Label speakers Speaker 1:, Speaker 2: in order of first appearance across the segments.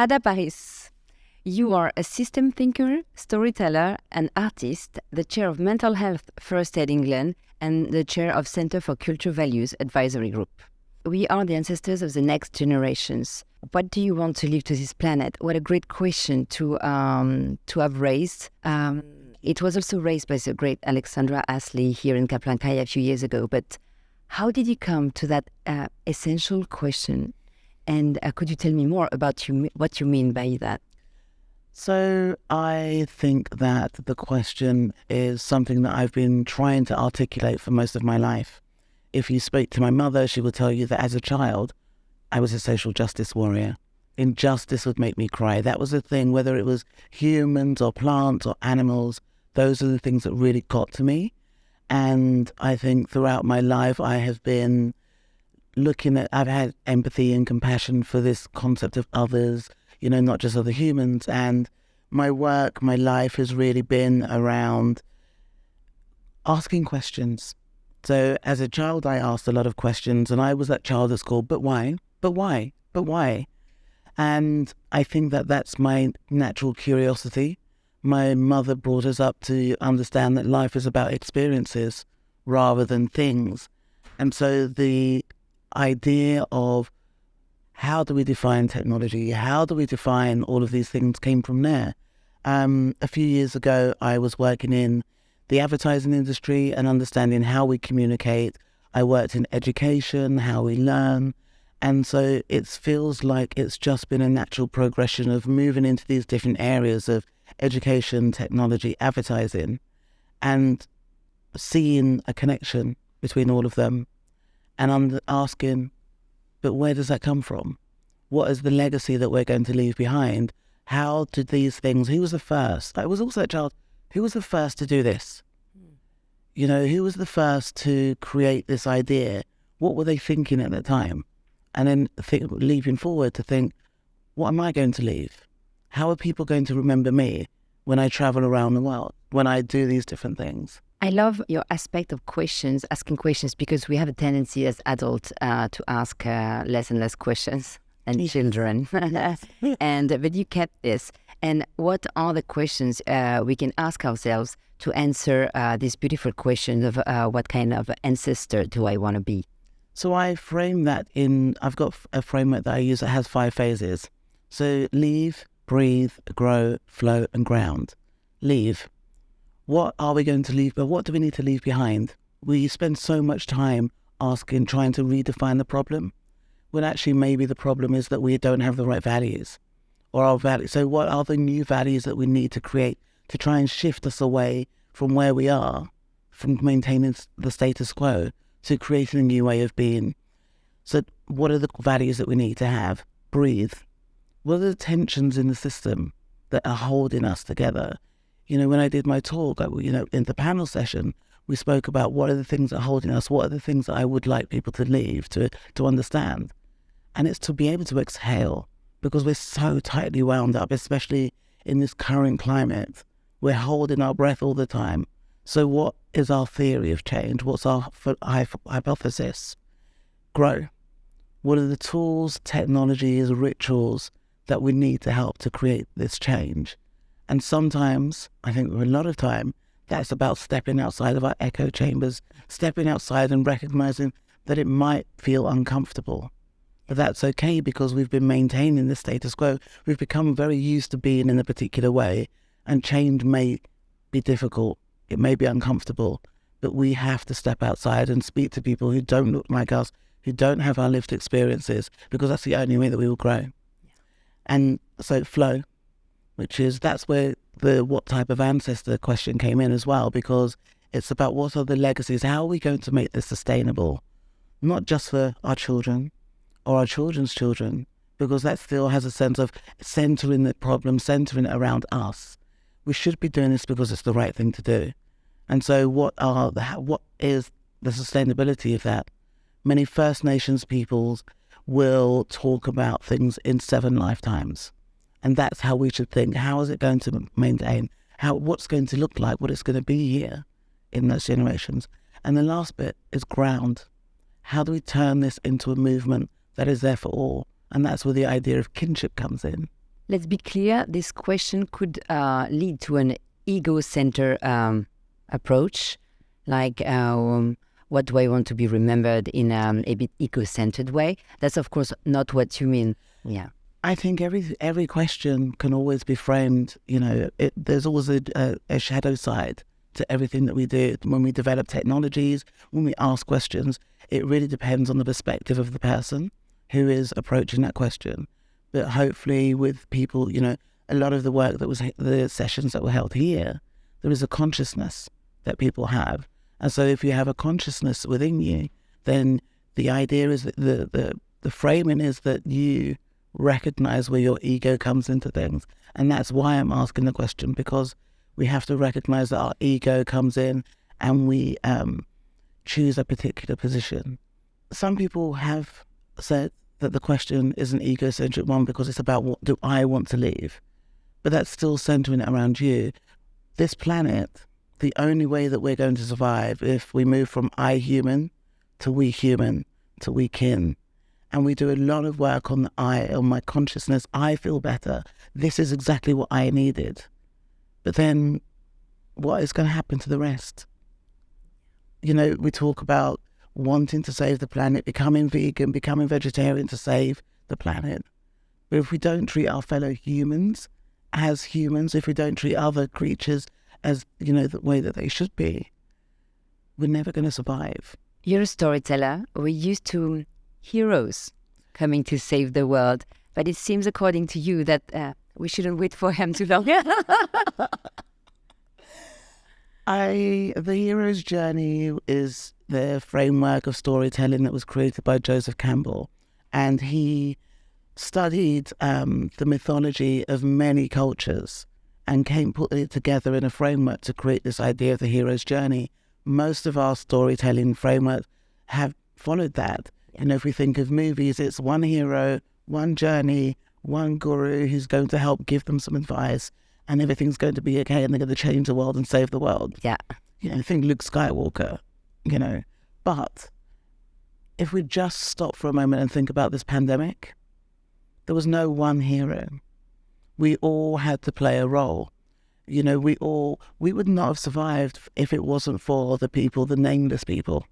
Speaker 1: Adah Parris, you are a system thinker, storyteller, and artist, the chair of Mental Health First Aid England, and the chair of Centre for Cultural Values Advisory Group. We are the ancestors of the next generations. What do you want to leave to this planet? What a great question to have raised. It was also raised by the great Alexandra Astley here in Kaplankaya a few years ago. But how did you come to that essential question? And could you tell me more about what you mean by that?
Speaker 2: So I think that the question is something that I've been trying to articulate for most of my life. If you speak to my mother, she will tell you that as a child, I was a social justice warrior. Injustice would make me cry. That was the thing, whether it was humans or plants or animals, those are the things that really got to me. And I think throughout my life, I have been I've had empathy and compassion for this concept of others, not just other humans. And my work, my life has really been around asking questions. So as a child, I asked a lot of questions, and I was that child at school, but why? But why? But why? And I think that that's my natural curiosity. My mother brought us up to understand that life is about experiences rather than things. And so the idea of how do we define technology, how do we define all of these things came from there. A few years ago, I was working in the advertising industry and understanding how we communicate. I worked in education, how we learn. And so it feels like it's just been a natural progression of moving into these different areas of education, technology, advertising, and seeing a connection between all of them. And I'm asking, but where does that come from? What is the legacy that we're going to leave behind? How did these things, who was the first? I was also a child, who was the first to do this? Who was the first to create this idea? What were they thinking at the time? And then leaping forward to think, what am I going to leave? How are people going to remember me when I travel around the world, when I do these different things?
Speaker 1: I love your aspect of asking questions, because we have a tendency as adults to ask less and less questions than children. But you kept this. And what are the questions we can ask ourselves to answer this beautiful question of what kind of ancestor do I want to be?
Speaker 2: So I frame that I've got a framework that I use that has 5 phases. So leave, breathe, grow, flow, and ground. Leave. What are we going to leave? But what do we need to leave behind? We spend so much time trying to redefine the problem, when actually maybe the problem is that we don't have the right values or our values. So what are the new values that we need to create to try and shift us away from where we are, from maintaining the status quo to creating a new way of being? So what are the values that we need to have? Breathe. What are the tensions in the system that are holding us together? When I did my talk, in the panel session, we spoke about what are the things that are holding us, what are the things that I would like people to leave, to understand. And it's to be able to exhale, because we're so tightly wound up, especially in this current climate. We're holding our breath all the time. So what is our theory of change? What's our hypothesis? Grow. What are the tools, technologies, rituals that we need to help to create this change? And sometimes, I think a lot of time, that's about stepping outside of our echo chambers, stepping outside and recognizing that it might feel uncomfortable. But that's okay, because we've been maintaining the status quo. We've become very used to being in a particular way, and change may be difficult. It may be uncomfortable, but we have to step outside and speak to people who don't look like us, who don't have our lived experiences, because that's the only way that we will grow. And so flow. That's where the what type of ancestor question came in as well, because it's about what are the legacies, how are we going to make this sustainable, not just for our children or our children's children, because that still has a sense of centering the problem, centering it around us. We should be doing this because it's the right thing to do. And so what is the sustainability of that? Many First Nations peoples will talk about things in 7 lifetimes. And that's how we should think. How is it going to maintain? What's going to look like? What it's going to be here in those generations? And the last bit is ground. How do we turn this into a movement that is there for all? And that's where the idea of kinship comes in.
Speaker 1: Let's be clear, this question could lead to an ego-centered approach, like what do I want to be remembered in a bit ego-centered way? That's, of course, not what you mean. Yeah.
Speaker 2: I think every question can always be framed, there's always a shadow side to everything that we do. When we develop technologies, when we ask questions, it really depends on the perspective of the person who is approaching that question. But hopefully with people, a lot of the work the sessions that were held here, there is a consciousness that people have. And so if you have a consciousness within you, then the idea is that the framing is that you recognize where your ego comes into things. And that's why I'm asking the question, because we have to recognize that our ego comes in and we choose a particular position. Some people have said that the question is an egocentric one because it's about what do I want to leave. But that's still centering it around you. This planet, the only way that we're going to survive if we move from I human to we kin. And we do a lot of work on the I, on my consciousness. I feel better. This is exactly what I needed. But then what is going to happen to the rest? We talk about wanting to save the planet, becoming vegan, becoming vegetarian to save the planet. But if we don't treat our fellow humans as humans, if we don't treat other creatures as, the way that they should be, we're never going to survive.
Speaker 1: You're a storyteller. We're used to heroes coming to save the world, but it seems, according to you, that we shouldn't wait for him too long.
Speaker 2: The hero's journey is the framework of storytelling that was created by Joseph Campbell, and he studied the mythology of many cultures and put it together in a framework to create this idea of the hero's journey. Most of our storytelling framework have followed that. If we think of movies, it's one hero, one journey, one guru who's going to help give them some advice, and everything's going to be okay, and they're going to change the world and save the world.
Speaker 1: Yeah.
Speaker 2: Think Luke Skywalker, But if we just stop for a moment and think about this pandemic, there was no one hero. We all had to play a role. We would not have survived if it wasn't for the people, the nameless people.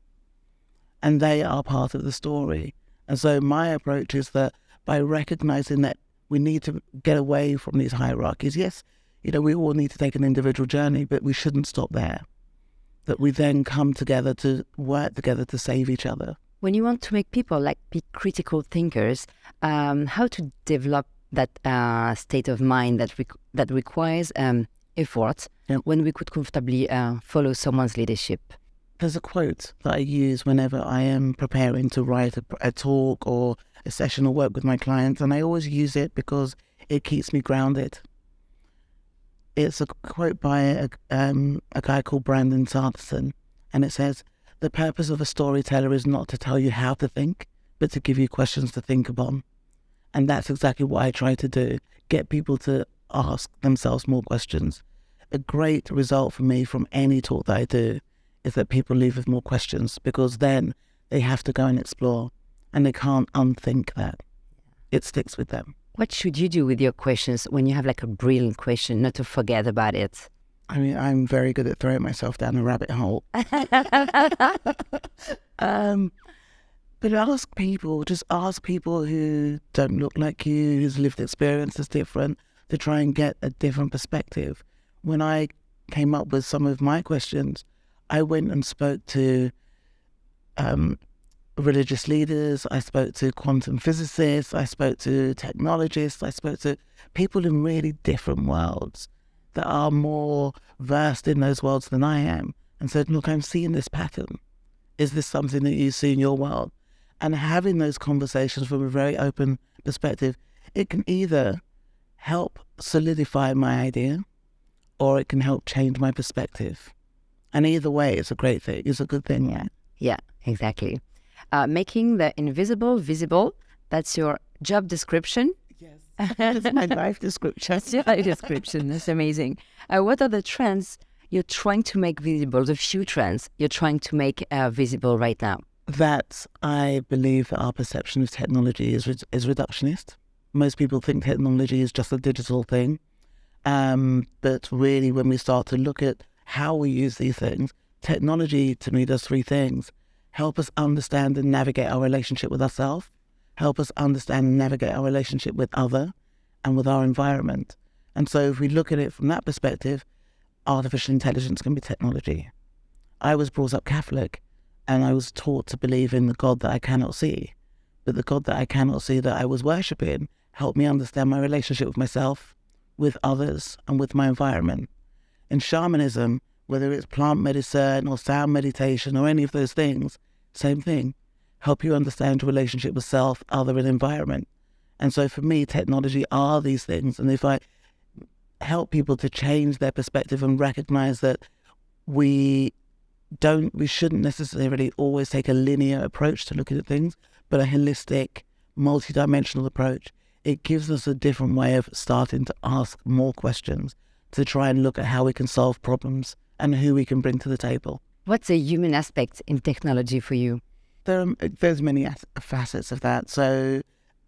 Speaker 2: And they are part of the story. And so my approach is that by recognizing that we need to get away from these hierarchies, yes, we all need to take an individual journey, but we shouldn't stop there. That we then come together to work together to save each other.
Speaker 1: When you want to make people be critical thinkers, how to develop that state of mind that requires effort when we could comfortably follow someone's leadership?
Speaker 2: There's a quote that I use whenever I am preparing to write a talk or a session or work with my clients, and I always use it because it keeps me grounded. It's a quote by a guy called Brandon Sanderson, and it says, "The purpose of a storyteller is not to tell you how to think, but to give you questions to think upon." And that's exactly what I try to do, get people to ask themselves more questions. A great result for me from any talk that I do is that people leave with more questions, because then they have to go and explore, and they can't unthink that. It sticks with them.
Speaker 1: What should you do with your questions when you have a brilliant question, not to forget about it?
Speaker 2: I'm very good at throwing myself down a rabbit hole. But just ask people who don't look like you, whose lived experience is different, to try and get a different perspective. When I came up with some of my questions, I went and spoke to religious leaders, I spoke to quantum physicists, I spoke to technologists, I spoke to people in really different worlds that are more versed in those worlds than I am, and said, look, I'm seeing this pattern. Is this something that you see in your world? And having those conversations from a very open perspective, it can either help solidify my idea or it can help change my perspective. And either way, it's a great thing. It's a good thing, yeah.
Speaker 1: Yeah, exactly. Making the invisible visible, that's your job description.
Speaker 2: Yes, that's my life description.
Speaker 1: That's your life description. That's amazing. What are the trends you're trying to make visible, the few trends you're trying to make visible right now?
Speaker 2: That I believe that our perception of technology is reductionist. Most people think technology is just a digital thing. But really, when we start to look at how we use these things, technology to me does three things. Help us understand and navigate our relationship with ourselves, help us understand and navigate our relationship with other and with our environment. And so if we look at it from that perspective, artificial intelligence can be technology. I was brought up Catholic, and I was taught to believe in the God that I cannot see. But the God that I cannot see that I was worshipping helped me understand my relationship with myself, with others, and with my environment. In shamanism, whether it's plant medicine or sound meditation or any of those things, same thing. Help you understand your relationship with self, other, and environment. And so for me, technology are these things. And if I help people to change their perspective and recognize that we shouldn't necessarily always take a linear approach to looking at things, but a holistic, multidimensional approach, it gives us a different way of starting to ask more questions, to try and look at how we can solve problems and who we can bring to the table.
Speaker 1: What's the human aspect in technology for you?
Speaker 2: There's many facets of that. So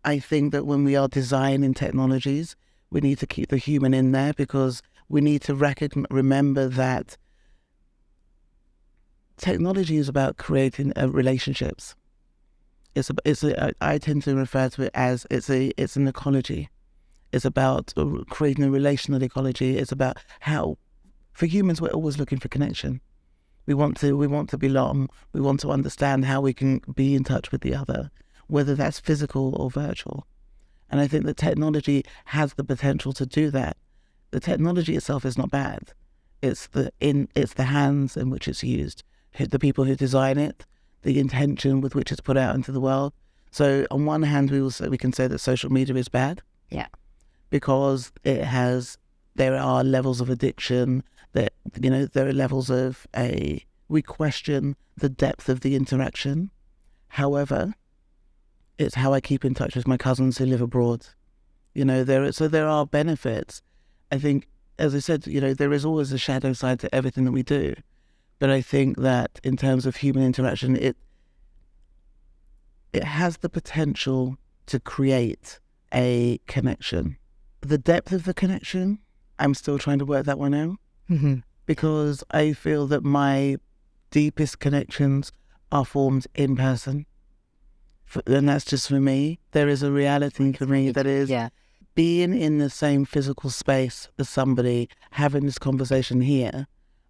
Speaker 2: I think that when we are designing technologies, we need to keep the human in there, because we need to remember that technology is about creating relationships. I tend to refer to it as it's an ecology. It's about creating a relational ecology. It's about how, for humans, we're always looking for connection. We want to belong. We want to understand how we can be in touch with the other, whether that's physical or virtual. And I think that technology has the potential to do that. The technology itself is not bad. It's the hands in which it's used, the people who design it, the intention with which it's put out into the world. So on one hand, we can say that social media is bad.
Speaker 1: Yeah.
Speaker 2: Because there are levels of addiction, that, there are levels of we question the depth of the interaction. However, it's how I keep in touch with my cousins who live abroad. There are benefits. I think, as I said, there is always a shadow side to everything that we do. But I think that in terms of human interaction, it has the potential to create a connection. The depth of the connection, I'm still trying to work that one out.
Speaker 1: Mm-hmm.
Speaker 2: Because I feel that my deepest connections are formed in person. And that's just for me. There is a reality for me that is being in the same physical space as somebody, having this conversation here.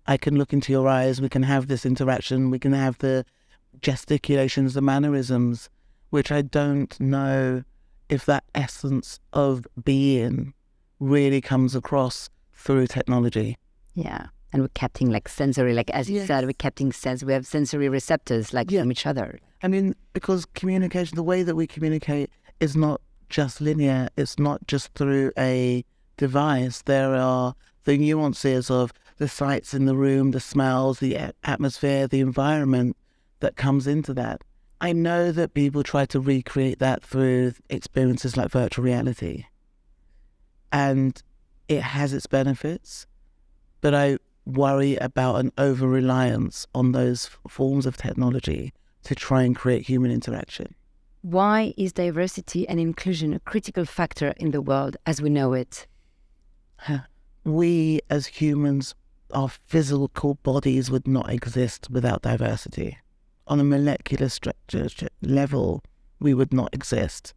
Speaker 2: I can look into your eyes, we can have this interaction, we can have the gesticulations, the mannerisms, which I don't know if that essence of being really comes across through technology.
Speaker 1: Yeah. And we're capturing like sensory, like as you said, we're capturing sense. We have sensory receptors like from each other.
Speaker 2: I mean, because communication, the way that we communicate is not just linear. It's not just through a device. There are the nuances of the sights in the room, the smells, the atmosphere, the environment that comes into that. I know that people try to recreate that through experiences like virtual reality. And it has its benefits, but I worry about an over-reliance on those forms of technology to try and create human interaction.
Speaker 1: Why is diversity and inclusion a critical factor in the world as we know it?
Speaker 2: We as humans, our physical bodies would not exist without diversity. On a molecular structure level, we would not exist.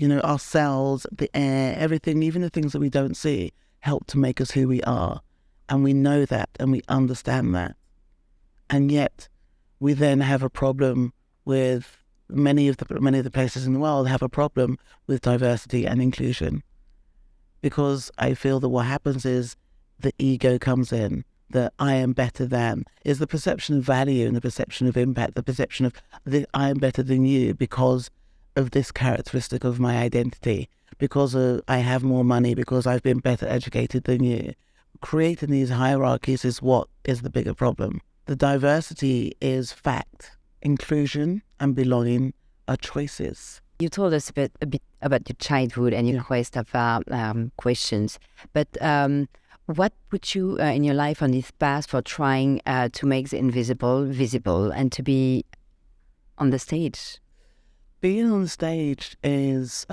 Speaker 2: Our cells, the air, everything, even the things that we don't see, help to make us who we are. And we know that and we understand that. And yet we then have a problem with many of the places in the world have a problem with diversity and inclusion. Because I feel that what happens is the ego comes in, that I am better than, is the perception of value and the perception of impact, the perception of I am better than you because of this characteristic of my identity, because I have more money, because I've been better educated than you. Creating these hierarchies is what is the bigger problem. The diversity is fact. Inclusion and belonging are choices.
Speaker 1: You told us a bit about your childhood and your quest of questions, but what put you in your life on this path for trying to make the invisible visible and to be on the stage?
Speaker 2: Being on the stage is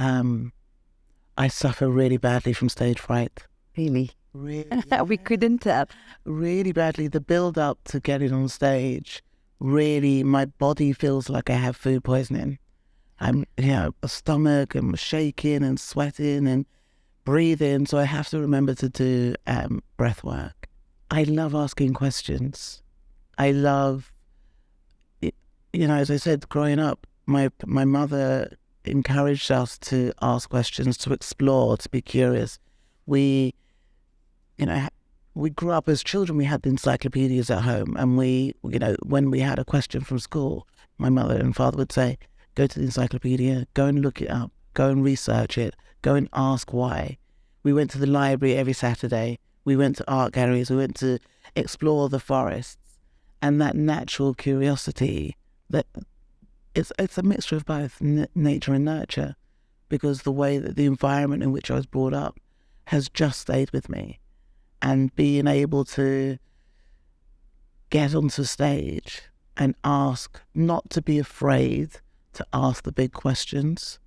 Speaker 2: I suffer really badly from stage fright.
Speaker 1: Really?
Speaker 2: Really,
Speaker 1: We couldn't tell.
Speaker 2: really badly. The build up to getting on stage, really, my body feels like I have food poisoning. I'm, a stomach and shaking and sweating and breathing. So I have to remember to do breath work. I love asking questions. I love, as I said, growing up, my mother encouraged us to ask questions, to explore, to be curious. We grew up as children, we had the encyclopedias at home, and when we had a question from school, my mother and father would say, go to the encyclopedia, go and look it up, go and research it, go and ask why. We went to the library every Saturday. We went to art galleries. We went to explore the forests. And that natural curiosity, that it's a mixture of both nature and nurture, because the way that the environment in which I was brought up has just stayed with me. And being able to get onto stage and ask, not to be afraid to ask the big questions,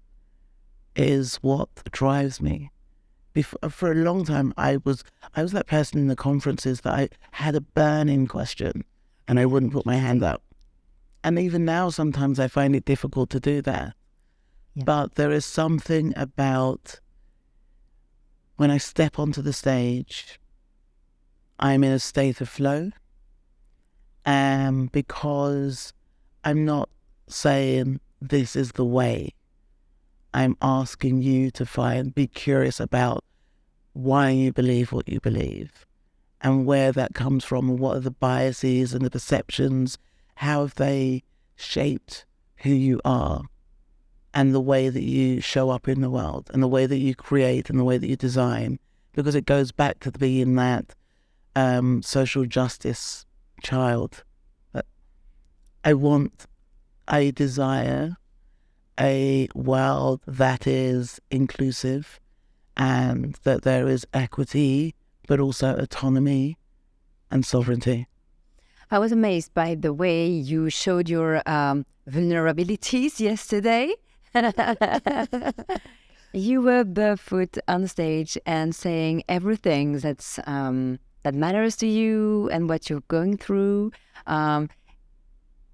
Speaker 2: is what drives me. For a long time, I was that person in the conferences that I had a burning question and I wouldn't put my hand up. And even now, sometimes I find it difficult to do that. Yeah. But there is something about when I step onto the stage, I'm in a state of flow, because I'm not saying this is the way. I'm asking you to be curious about why you believe what you believe and where that comes from and what are the biases and the perceptions, how have they shaped who you are and the way that you show up in the world and the way that you create and the way that you design, because it goes back to being that social justice child. I desire a world that is inclusive and that there is equity, but also autonomy and sovereignty.
Speaker 1: I was amazed by the way you showed your vulnerabilities yesterday. You were barefoot on stage and saying everything that matters to you and what you're going through.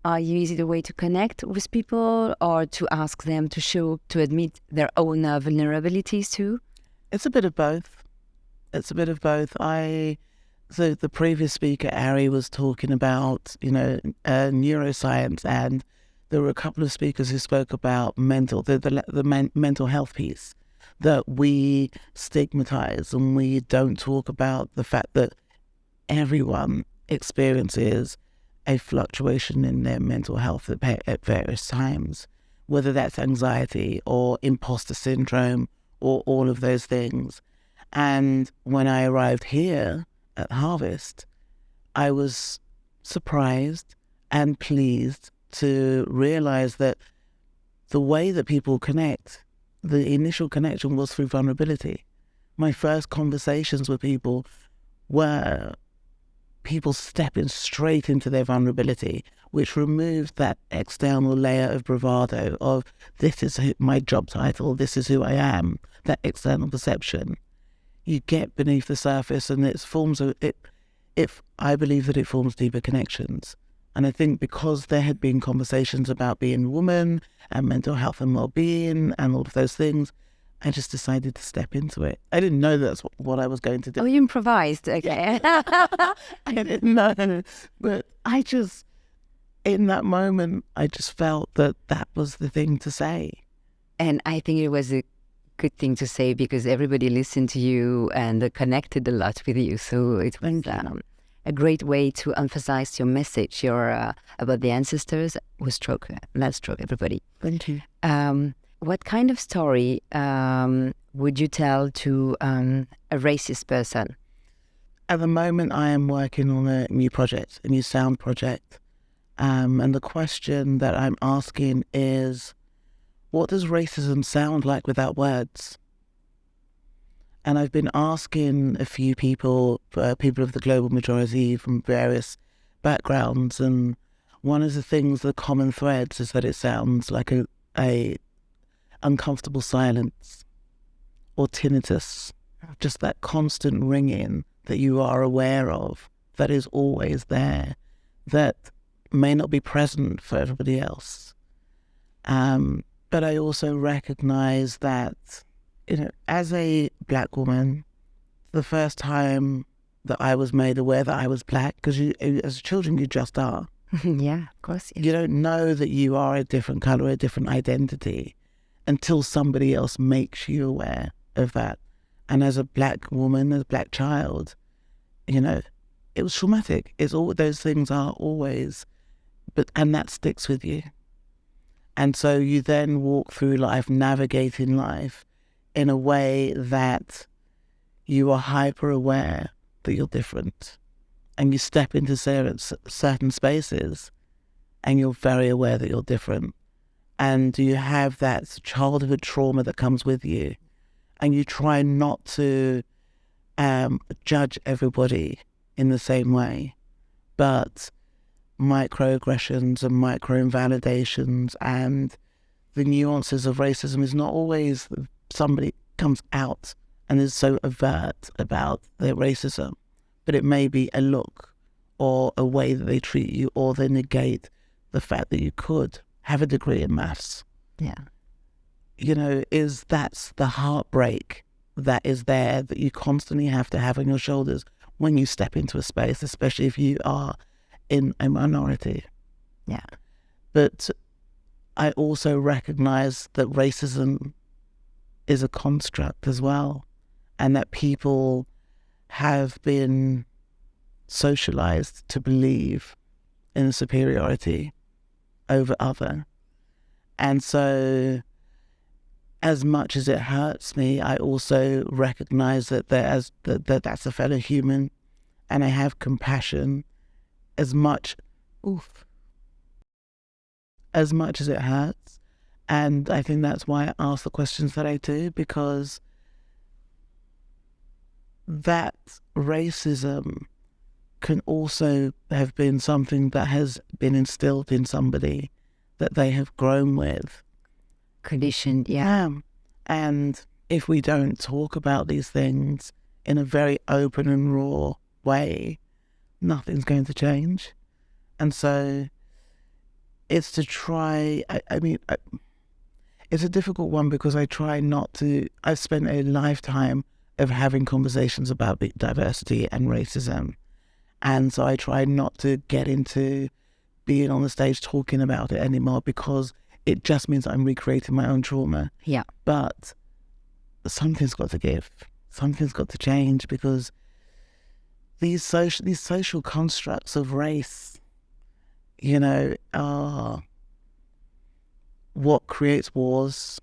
Speaker 1: Is it a way to connect with people or to ask them to admit their own vulnerabilities too?
Speaker 2: It's a bit of both. So the previous speaker, Ari, was talking about, neuroscience, and there were a couple of speakers who spoke about the mental health piece, that we stigmatize and we don't talk about the fact that everyone experiences a fluctuation in their mental health at various times, whether that's anxiety or imposter syndrome or all of those things. And when I arrived here at Harvest, I was surprised and pleased to realize that the way that people connect, the initial connection was through vulnerability. My first conversations with people were people stepping straight into their vulnerability, which removed that external layer of bravado of this is my job title, this is who I am, that external perception. You get beneath the surface and I believe that it forms deeper connections. And I think because there had been conversations about being a woman and mental health and well-being and all of those things, I just decided to step into it. I didn't know that's what I was going to do.
Speaker 1: Oh, you improvised. Okay.
Speaker 2: I didn't know. But in that moment, I just felt that was the thing to say.
Speaker 1: And I think it was a good thing to say because everybody listened to you and connected a lot with you. So it was a great way to emphasize your message, about the ancestors. Let's stroke, everybody.
Speaker 2: Thank you.
Speaker 1: What kind of story would you tell to a racist person?
Speaker 2: At the moment, I am working on a new sound project. And the question that I'm asking is, what does racism sound like without words? And I've been asking a few people of the global majority from various backgrounds, and one of the common threads is that it sounds like a uncomfortable silence, or tinnitus, just that constant ringing that you are aware of, that is always there, that may not be present for everybody else. But I also recognize that, as a Black woman, the first time that I was made aware that I was Black, because as children you just are.
Speaker 1: Yeah, of course. Yes.
Speaker 2: You don't know that you are a different color, a different identity, until somebody else makes you aware of that. And as a Black woman, as a Black child, it was traumatic. It's all those things are always, and that sticks with you. And so you then walk through life, navigating life in a way that you are hyper aware that you're different. And you step into certain spaces and you're very aware that you're different. And you have that childhood trauma that comes with you. And you try not to judge everybody in the same way. But microaggressions and micro-invalidations and the nuances of racism is not always that somebody comes out and is so overt about their racism, but it may be a look or a way that they treat you, or they negate the fact that you could have a degree in maths.
Speaker 1: Yeah.
Speaker 2: That's the heartbreak that is there, that you constantly have to have on your shoulders when you step into a space, especially if you are in a minority.
Speaker 1: Yeah.
Speaker 2: But I also recognize that racism is a construct as well, and that people have been socialized to believe in superiority over other. And so as much as it hurts me, I also recognize that that's a fellow human, and I have compassion as much as it hurts. And I think that's why I ask the questions that I do, because that racism can also have been something that has been instilled in somebody that they have grown with.
Speaker 1: Conditioned, yeah.
Speaker 2: And if we don't talk about these things in a very open and raw way, nothing's going to change. And so it's to try, it's a difficult one, because I try not to, I've spent a lifetime of having conversations about diversity and racism. And so I try not to get into being on the stage talking about it anymore, because it just means I'm recreating my own trauma.
Speaker 1: Yeah.
Speaker 2: But something's got to give. Something's got to change, because these social constructs of race, are what creates wars.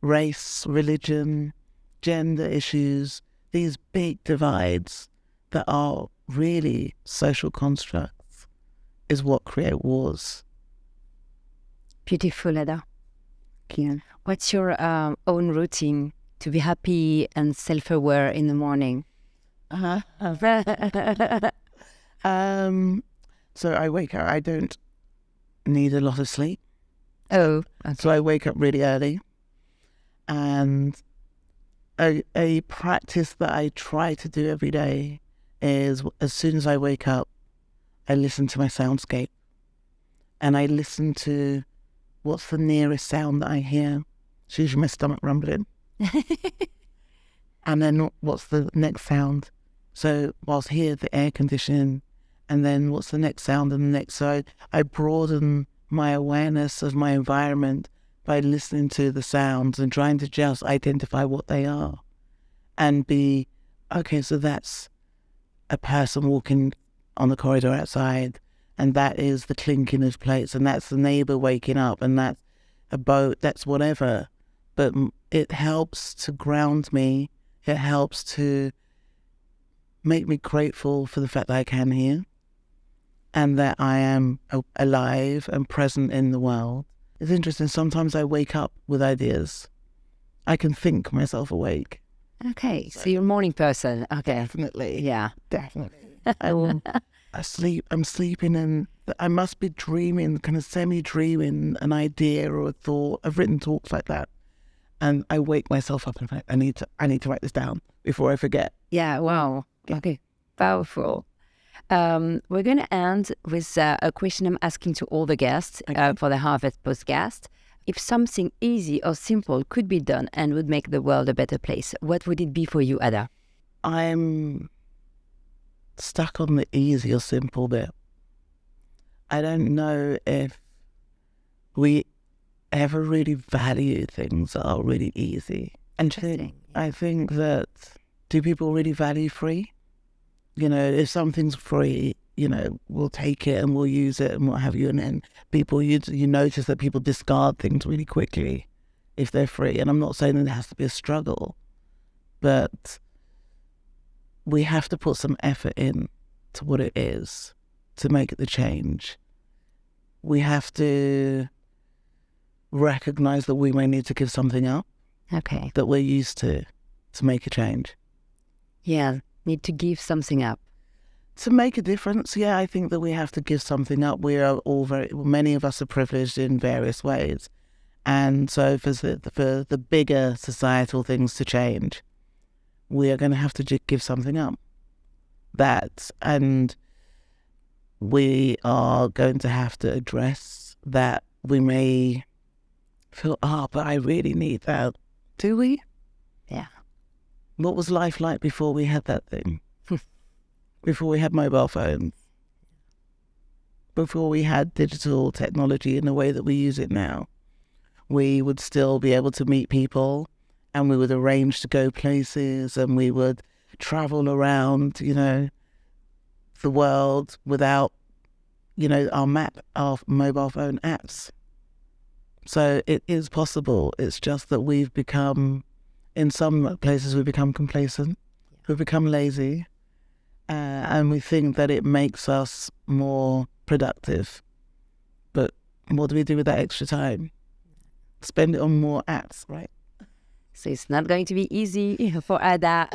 Speaker 2: Race, religion, gender issues, these big divides that are really social constructs is what create wars.
Speaker 1: Beautiful, Adah.
Speaker 2: Yeah.
Speaker 1: What's your own routine to be happy and self-aware in the morning?
Speaker 2: So I wake up, I don't need a lot of sleep.
Speaker 1: Oh, okay.
Speaker 2: So I wake up really early, and a practice that I try to do every day is, as soon as I wake up, I listen to my soundscape, and I listen to what's the nearest sound that I hear. It's usually my stomach rumbling. And then what's the next sound? So whilst here, the air conditioning, and then what's the next sound and the next. So I broaden my awareness of my environment by listening to the sounds and trying to just identify what they are, and be, okay, so that's a person walking on the corridor outside, and that is the clinking of plates, and that's the neighbour waking up, and that's a boat, that's whatever. But it helps to ground me. It helps to make me grateful for the fact that I can hear, and that I am alive and present in the world. It's interesting, sometimes I wake up with ideas. I can think myself awake.
Speaker 1: Okay, so you're a morning person. Okay.
Speaker 2: Definitely.
Speaker 1: Yeah.
Speaker 2: Definitely. I'm sleeping, and I must be dreaming, kind of semi-dreaming an idea or a thought. I've written talks like that. And I wake myself up and I need to write this down before I forget.
Speaker 1: Yeah, wow. Okay, powerful. We're going to end with a question I'm asking to all the guests for the Harvest podcast. If something easy or simple could be done and would make the world a better place, what would it be for you, Adah?
Speaker 2: I'm stuck on the easy or simple bit. I don't know if we ever really value things that are really easy.
Speaker 1: Interesting.
Speaker 2: I think that, do people really value free? You know, if something's free, you know, we'll take it and we'll use it and what have you. And then people, you notice that people discard things really quickly if they're free. And I'm not saying that it has to be a struggle, but we have to put some effort in to what it is to make the change. We have to recognize that we may need to give something up that we're used to make a change.
Speaker 1: Yeah, need to give something up.
Speaker 2: To make a difference, yeah, I think that we have to give something up. We are all many of us are privileged in various ways. And so for the bigger societal things to change, we are going to have to give something up. And we are going to have to address that. We may feel, but I really need that. Do we?
Speaker 1: Yeah.
Speaker 2: What was life like before we had that thing? Before we had mobile phones? Before we had digital technology in the way that we use it now? We would still be able to meet people, and we would arrange to go places, and we would travel around, you know, the world without, you know, our mobile phone apps. So it is possible. It's just that we've become, in some places we've become complacent, we've become lazy, and we think that it makes us more productive. But what do we do with that extra time? Spend it on more apps, right?
Speaker 1: So it's not going to be easy for Adah.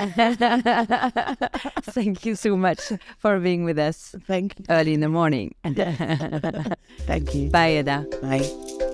Speaker 1: Thank you so much for being with us.
Speaker 2: Thank you.
Speaker 1: Early in the morning.
Speaker 2: Thank you.
Speaker 1: Bye, Adah.
Speaker 2: Bye.